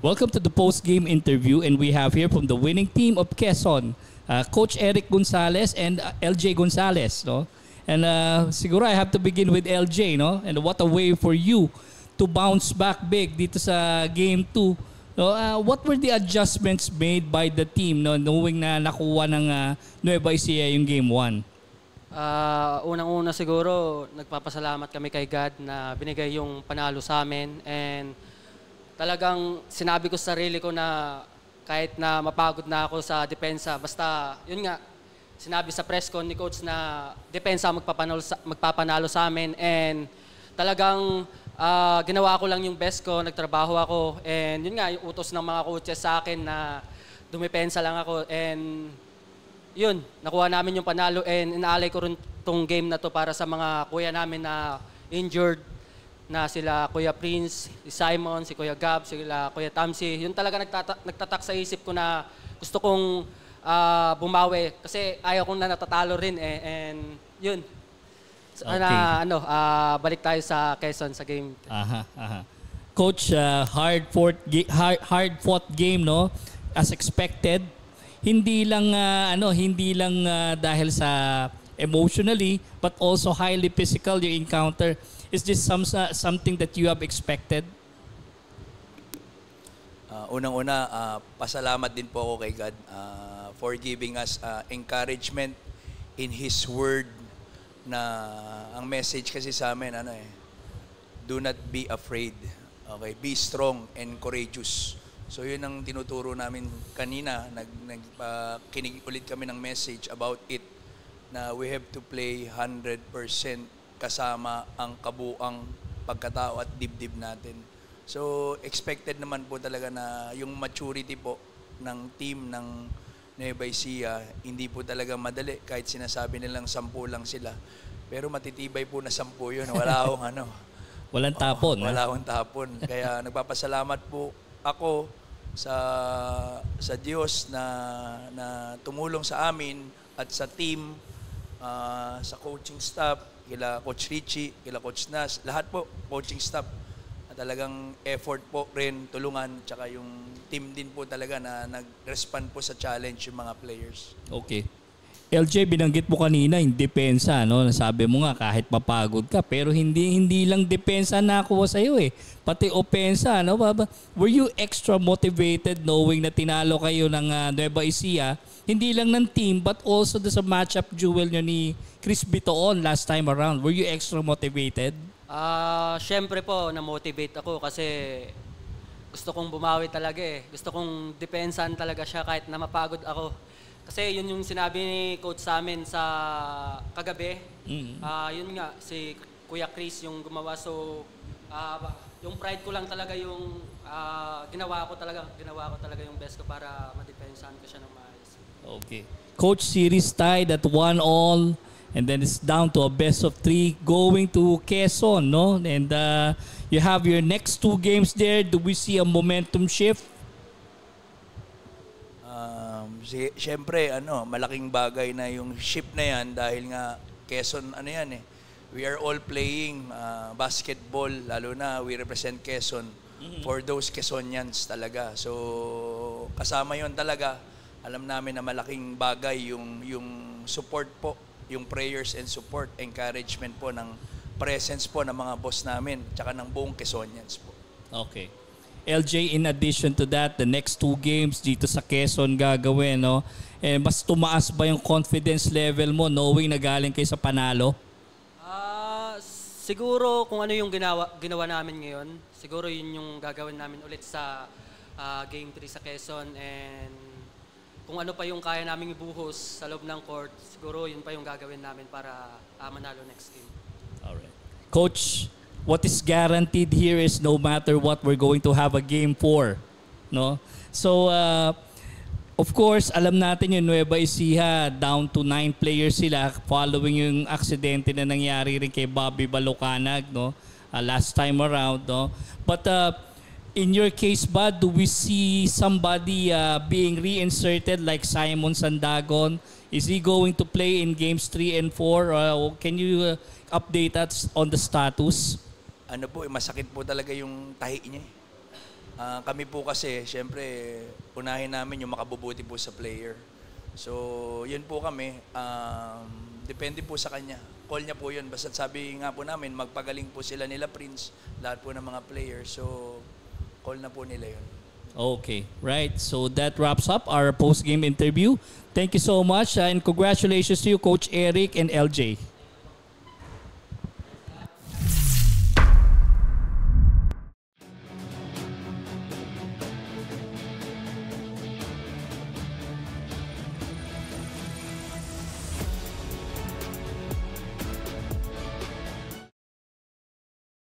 Welcome to the post-game interview, and we have here from the winning team of Quezon, Coach Eric Gonzalez and LJ Gonzalez, no? And siguro I have to begin with LJ, no? And what a way for you to bounce back big dito sa game 2. No? What were the adjustments made by the team, no, knowing na nakuha ng Nueva Ecija yung game 1? Unang-una siguro, nagpapasalamat kami kay God na binigay yung panalo sa amin, and talagang sinabi ko sa sarili ko na kahit na mapagod na ako sa depensa, basta yun nga, sinabi sa press con ni coach na depensa magpapanalo sa amin, and talagang ginawa ko lang yung best ko, nagtrabaho ako, and yun nga, yung utos ng mga coaches sa akin na dumepensa lang ako, and yun, nakuha namin yung panalo, and inaalay ko rin tong game na to para sa mga kuya namin na injured, na sila Kuya Prince, si Simon, si Kuya Gab, sila Kuya Tamsi. Yun talaga nagtatak sa isip ko na gusto kong bumawi kasi ayaw kong na natatalo rin eh. And yun. Okay. Balik tayo sa Quezon sa game. Coach, hard-fought game, no? As expected. Hindi lang dahil sa emotionally, but also highly physical yung encounter. Is this something that you have expected? Unang-una, pasalamat din po ako kay God for giving us encouragement in His Word na ang message kasi sa amin, do not be afraid. Okay? Be strong and courageous. So yun ang tinuturo namin kanina. Kinig ulit kami ng message about it na we have to play 100% kasama ang kabuang pagkatao at dibdib natin. So, expected naman po talaga na yung maturity po ng team ng Nueva Ecija, hindi po talaga madali kahit sinasabi nilang 10 lang sila. Pero matitibay po na 10 yun. Wala akong Walang tapon. Wala akong tapon. Kaya nagpapasalamat po ako sa Diyos na tumulong sa amin at sa team, sa coaching staff, kila Coach Richie, kila Coach Nas, lahat po, coaching staff. Talagang effort po rin, tulungan, tsaka yung team din po talaga na nag-respond po sa challenge yung mga players. Okay. LJ, binanggit mo kanina yung depensa, no? Nasabi mo nga kahit mapagod ka, pero hindi lang depensa nakuha sa iyo eh. Pati opensa, no? Were you extra motivated knowing na tinalo kayo ng Nueva Ecija? Hindi lang ng team but also sa matchup duel nyo ni Chris Bitoon last time around. Were you extra motivated? Siyempre po, na-motivate ako kasi gusto kong bumawi talaga eh. Gusto kong depensahan talaga siya kahit na mapagod ako. Kasi yun yung sinabi ni coach sa amin sa kagabi. Yun nga, si Kuya Chris yung gumawa. So, yung pride ko lang talaga yung ginawa ko talaga yung best ko para madepensahan ko siya ng maayos. Okay. Coach, series tied at 1-1, and then it's down to a best of 3 going to Quezon, no? And you have your next 2 games there. Do we see a momentum shift? Siyempre, malaking bagay na yung shift na yan dahil nga Quezon, we are all playing basketball, lalo na we represent Quezon for those Quezonians talaga. So, kasama yon talaga. Alam namin na malaking bagay yung support po, yung prayers and support, encouragement po ng presence po ng mga boss namin, tsaka ng buong Quezonians po. Okay. LJ, in addition to that, the next 2 games dito sa Quezon gagawin, no? Mas tumaas ba yung confidence level mo knowing na galing kayo sa panalo? Siguro kung ano yung ginawa namin ngayon, siguro yun yung gagawin namin ulit sa Game 3 sa Quezon, and kung ano pa yung kaya naming ibuhos sa loob ng court, siguro yun pa yung gagawin namin para manalo next game. Alright. Coach, what is guaranteed here is no matter what, we're going to have a game 4. No? So, of course, alam natin yung Nueva Ecija, down to 9 players sila following yung aksidente na nangyari rin kay Bobby Balucanag, no? Last time around. No? But in your case ba, do we see somebody being reinserted like Simon Sandagon? Is he going to play in games 3 and 4? Can you update us on the status? Masakit po talaga yung tahi niya. Kami po kasi, syempre, unahin namin yung makabubuti po sa player. So, yun po kami. Depende po sa kanya. Call niya po yun. Basta sabi nga po namin, magpagaling po sila nila Prince, lahat po ng mga players. So, call na po nila yun. Okay, right. So that wraps up our post-game interview. Thank you so much and congratulations to you, Coach Eric and LJ.